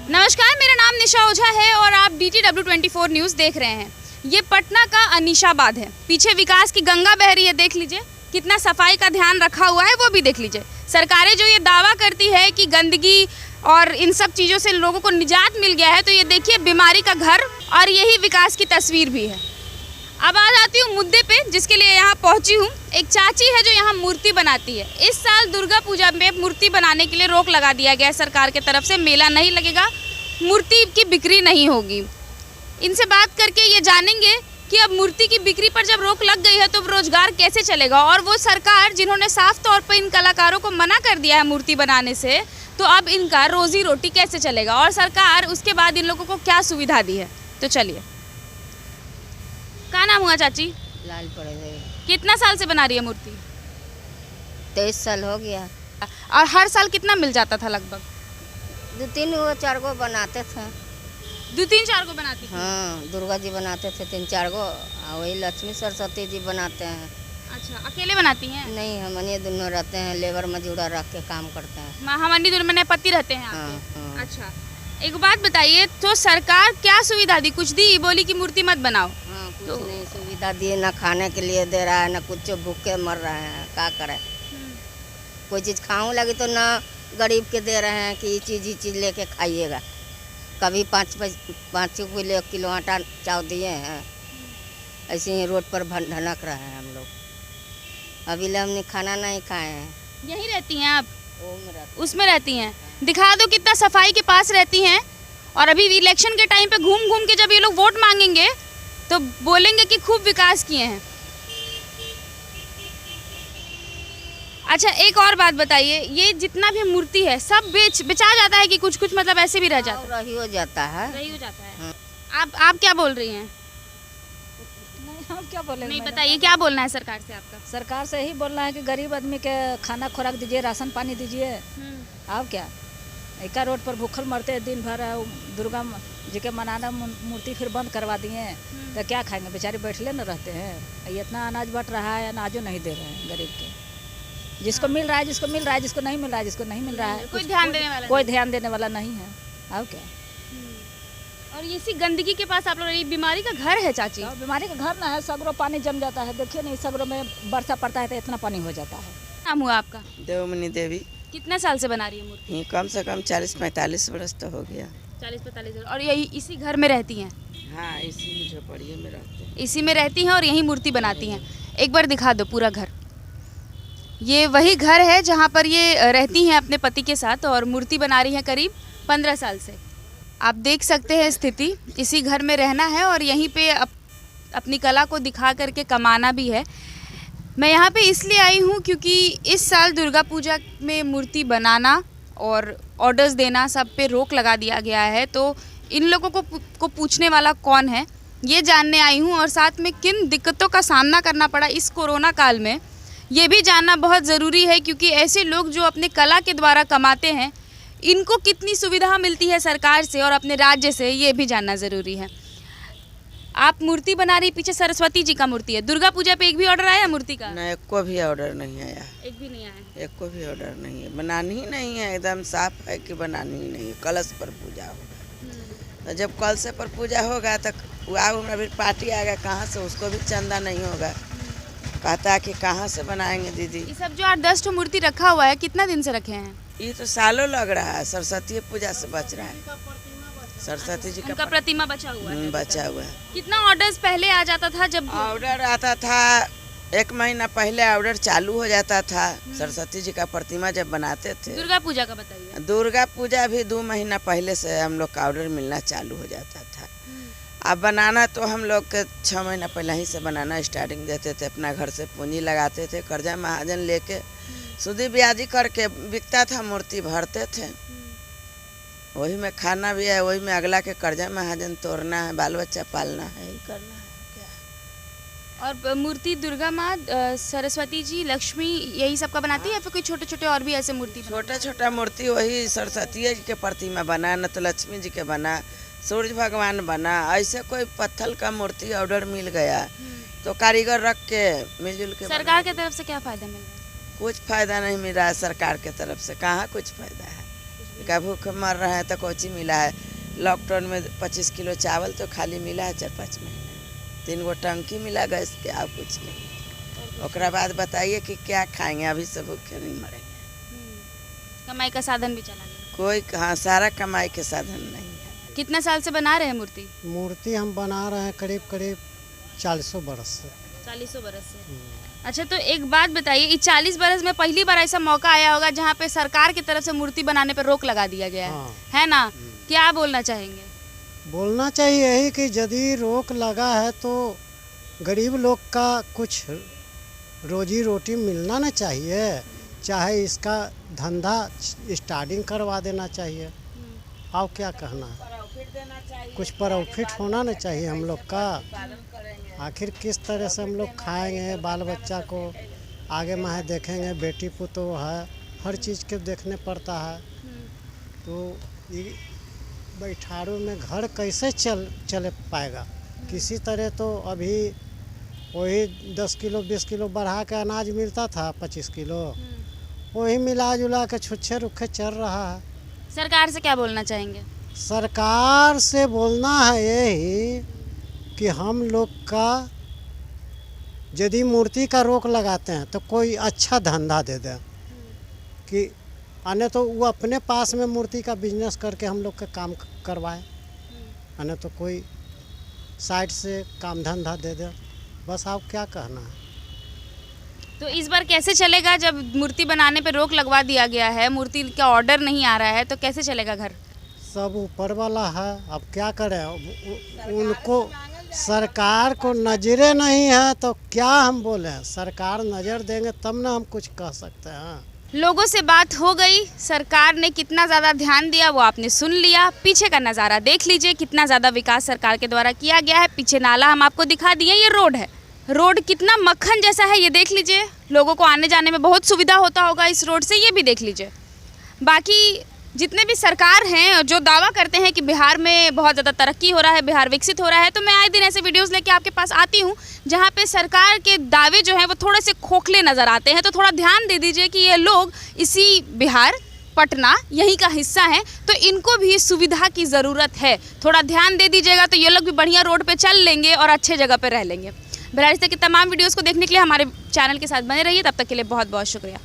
नमस्कार, मेरा नाम निशा ओझा है और आप DTW24 न्यूज़ देख रहे हैं। ये पटना का अनीशाबाद है। पीछे विकास की गंगा बह रही है, देख लीजिए। कितना सफाई का ध्यान रखा हुआ है वो भी देख लीजिए। सरकारें जो ये दावा करती है कि गंदगी और इन सब चीज़ों से लोगों को निजात मिल गया है, तो ये देखिए बीमारी का घर और यही विकास की तस्वीर भी है। अब आ जाती हूँ मुद्दे पे जिसके लिए यहाँ पहुँची हूँ। एक चाची है जो यहाँ मूर्ति बनाती है। इस साल दुर्गा पूजा में मूर्ति बनाने के लिए रोक लगा दिया गया है सरकार की तरफ से। मेला नहीं लगेगा, मूर्ति की बिक्री नहीं होगी। इनसे बात करके ये जानेंगे कि अब मूर्ति की बिक्री पर जब रोक लग गई है तो रोजगार कैसे चलेगा, और वो सरकार जिन्होंने साफ तौर पर इन कलाकारों को मना कर दिया है मूर्ति बनाने से, तो अब इनका रोजी रोटी कैसे चलेगा और सरकार उसके बाद इन लोगों को क्या सुविधा दी है। तो चलिए, क्या नाम हुआ चाची? लाल पड़ गई। कितना साल से बना रही है मूर्ति? 23 साल हो गया। और हर साल कितना मिल जाता था लगभग? 2-3 गो 4 गो बनाते थे। 2-3-4 को बनाती थी? हाँ, दुर्गा जी बनाते थे 3-4 गो। वही लक्ष्मी सरस्वती जी बनाते हैं। अच्छा, अकेले बनाती हैं? नहीं, हम ये दोनों रहते हैं, लेबर मजूरा रख के काम करते हैं। महामंडी दूर में पति रहते हैं हाँ, आपके? हाँ। अच्छा, एक बात बताइए, तो सरकार क्या सुविधा दी? कुछ दी? बोली कि मूर्ति मत बनाओ। हाँ, कुछ नहीं सुविधा दिए, ना खाने के लिए दे रहा है, ना कुछ भूखे मर रहे हैं। क्या करें? कोई चीज़ खाऊं लगी तो ना गरीब के दे रहे हैं कि ये चीज़ लेके खाइएगा। कभी 5 किलो आटा चाव दिए हैं, ऐसे ही रोड पर ढनक रहे हैं हम लोग। अभी ले हमने खाना नहीं खाए हैं। यहीं रहती हैं आप? उसमें रहती हैं। दिखा दो कितना सफाई के पास रहती हैं। और अभी इलेक्शन के टाइम पे घूम घूम के जब ये लोग वोट मांगेंगे तो बोलेंगे कि खूब विकास किए हैं। अच्छा, एक और बात बताइए, ये जितना भी मूर्ति है सब बेचा जाता है कि कुछ कुछ मतलब ऐसे भी रह जाता है? रही हो जाता है। रही हो जाता है। हाँ। आप क्या बोल रही हैं? नहीं, हम क्या बोलेंगे? नहीं, बताइए क्या बोलना है सरकार से आपका? सरकार से यही बोलना है कि गरीब आदमी के खाना खुराक दीजिए, राशन पानी दीजिए। आप क्या एका रोड पर भूखल मरते हैं दिन भर। दुर्गा जी के मनाना मूर्ति फिर बंद करवा दिए, तो क्या खाएंगे? बेचारे बैठले न रहते हैं। इतना अनाज बट रहा है, अनाजो नहीं दे रहे हैं गरीब के। जिसको मिल रहा है, जिसको मिल रहा है, जिसको नहीं मिल रहा है, जिसको नहीं मिल रहा है, कोई ध्यान देने वाला नहीं है। आप क्या? और इसी गंदगी के पास आप लोग, ये बीमारी का घर है चाची? तो बीमारी का घर ना है, सगरो पानी जम जाता है। देखिए नहीं, सगरों में वर्षा पड़ता है तो इतना पानी हो जाता है। नाम हुआ आपका? देवमणि देवी। कितने साल से बना रही है मूर्ति? ये कम से कम 40-45 वर्ष तो हो गया। 40-45 वर्ष। और यही इसी घर में रहती हैं? हाँ, इसी में झोपड़िए में रहते हैं। इसी में रहती हैं और यही मूर्ति बनाती हैं। एक बार दिखा दो पूरा घर। ये वही घर है जहाँ पर ये रहती हैं अपने पति के साथ और मूर्ति बना रही हैं करीब 15 साल से। आप देख सकते हैं स्थिति। इसी घर में रहना है और यहीं पे अपनी कला को दिखा करके कमाना भी है। मैं यहाँ पे इसलिए आई हूँ क्योंकि इस साल दुर्गा पूजा में मूर्ति बनाना और ऑर्डर्स देना सब पे रोक लगा दिया गया है। तो इन लोगों को पूछने वाला कौन है, ये जानने आई हूँ। और साथ में किन दिक्कतों का सामना करना पड़ा इस कोरोना काल में, ये भी जानना बहुत ज़रूरी है। क्योंकि ऐसे लोग जो अपने कला के द्वारा कमाते हैं, इनको कितनी सुविधा मिलती है सरकार से और अपने राज्य से, ये भी जानना ज़रूरी है। आप मूर्ति बना रही, पीछे सरस्वती जी का मूर्ति है। दुर्गा पूजा पे एक भी ऑर्डर आया मूर्ति का? ना, एक को भी ऑर्डर नहीं आया। एक भी नहीं आया? एक को भी ऑर्डर नहीं है। बनानी ही नहीं है, एकदम साफ है कि बनानी ही नहीं है। कलश पर पूजा होगा, तो जब कलश पर पूजा होगा तो फिर पार्टी आएगा कहाँ से, उसको भी चंदा नहीं होगा। कहता है कि कहाँ से बनाएंगे दीदी। ये सब जो 8-10 मूर्ति रखा हुआ है, कितना दिन से रखे हैं? ये तो सालों लग रहा है। सरस्वती पूजा से बच रहा है। सरस्वती जी का प्रतिमा बचा हुआ है। बचा हुआ है। कितना ऑर्डर्स पहले आ जाता था? जब ऑर्डर आता था 1 महीना पहले ऑर्डर चालू हो जाता था। सरस्वती जी का प्रतिमा जब बनाते थे। दुर्गा पूजा का बताइए। दुर्गा पूजा भी 2 महीना पहले से हम लोग का ऑर्डर मिलना चालू हो जाता था। अब बनाना तो हम लोग के 6 महीना पहले ही से बनाना स्टार्टिंग देते थे। अपना घर से पूंजी लगाते थे, कर्जा महाजन लेके सूदी ब्याजी करके बिकता था, मूर्ति भरते थे। वही में खाना भी है, वही में अगला के कर्जा महाजन तोड़ना है, बाल बच्चा पालना है, ही करना है क्या। और मूर्ति दुर्गा माँ, सरस्वती जी, लक्ष्मी, यही सब का बनाती है या फिर कोई छोटे छोटे और भी ऐसे मूर्ति? छोटा मूर्ति वही सरस्वती जी के प्रतिमा बना, न तो लक्ष्मी जी के बना, सूर्य भगवान बना। ऐसे कोई पत्थर का मूर्ति ऑर्डर मिल गया तो कारीगर रख के मिलजुल के। सरकार की तरफ से क्या फायदा मिल रहा है? कुछ फायदा नहीं मिल रहा है सरकार के तरफ से। कहाँ कुछ फायदा है? का भूख मर रहे हैं तो कोची मिला है। लॉकडाउन में 25 किलो चावल तो खाली मिला है 4-5 महीने। 3 गो टंकी मिला गैस के, आप कुछ नहीं। ओकरा बाद बताइए कि क्या खाएंगे, अभी सब भूखे नहीं मरेंगे। कमाई का साधन भी चला गया। कोई हाँ, सारा कमाई के साधन नहीं है। कितना साल से बना रहे हैं मूर्ति? मूर्ति हम बना रहे हैं करीब 40 बरस से। 40 बरस से। अच्छा, तो एक बात बताइए, इस 40 बरस में पहली बार ऐसा मौका आया होगा जहाँ पे सरकार की तरफ से मूर्ति बनाने पर रोक लगा दिया गया है ना? क्या बोलना चाहेंगे? बोलना चाहिए यही कि यदि रोक लगा है तो गरीब लोग का कुछ रोजी रोटी मिलना ना चाहिए, चाहे इसका धंधा स्टार्टिंग करवा देना चाहिए। और क्या कहना है, कुछ प्रॉफिट होना ना चाहिए हम लोग का। आखिर किस तरह से हम लोग खाएंगे, बाल बच्चा को आगे माहे देखेंगे, बेटी पुतो है, हर चीज़ के देखने पड़ता है। तो ये बैठारू में घर कैसे चले पाएगा? किसी तरह तो अभी वही 10 किलो 20 किलो बढ़ा के अनाज मिलता था, 25 किलो, वही मिला जुला के छुच्छे रुखे चल रहा है। सरकार से क्या बोलना चाहेंगे? सरकार से बोलना है यही कि हम लोग का यदि मूर्ति का रोक लगाते हैं तो कोई अच्छा धंधा दे दें, कि अन्य तो वो अपने पास में मूर्ति का बिजनेस करके हम लोग का काम करवाए, अन्य तो कोई साइड से काम धंधा दे दे। बस आप क्या कहना है? तो इस बार कैसे चलेगा जब मूर्ति बनाने पे रोक लगवा दिया गया है, मूर्ति का ऑर्डर नहीं आ रहा है, तो कैसे चलेगा घर? सब ऊपर वाला है, अब क्या करें। उनको सरकार को नजरें नहीं है तो क्या हम बोलें? सरकार नज़र देंगे तब ना हम कुछ कह सकते हैं। लोगों से बात हो गई, सरकार ने कितना ज़्यादा ध्यान दिया वो आपने सुन लिया। पीछे का नज़ारा देख लीजिए, कितना ज़्यादा विकास सरकार के द्वारा किया गया है। पीछे नाला हम आपको दिखा दिए, ये रोड है। रोड कितना मक्खन जैसा है ये देख लीजिए। लोगों को आने जाने में बहुत सुविधा होता होगा इस रोड से, ये भी देख लीजिए। बाकी जितने भी सरकार हैं जो दावा करते हैं कि बिहार में बहुत ज़्यादा तरक्की हो रहा है, बिहार विकसित हो रहा है, तो मैं आए दिन ऐसे वीडियोस लेके आपके पास आती हूँ जहाँ पे सरकार के दावे जो हैं वो थोड़े से खोखले नज़र आते हैं। तो थोड़ा ध्यान दे दीजिए कि ये लोग इसी बिहार, पटना यहीं का हिस्सा हैं, तो इनको भी सुविधा की ज़रूरत है। थोड़ा ध्यान दे दीजिएगा तो ये लोग भी बढ़िया रोड पर चल लेंगे और अच्छे जगह पर रह लेंगे। बहरहाल इस तरह की तमाम वीडियोज़ को देखने के लिए हमारे चैनल के साथ बने रहिए। तब तक के लिए बहुत बहुत शुक्रिया।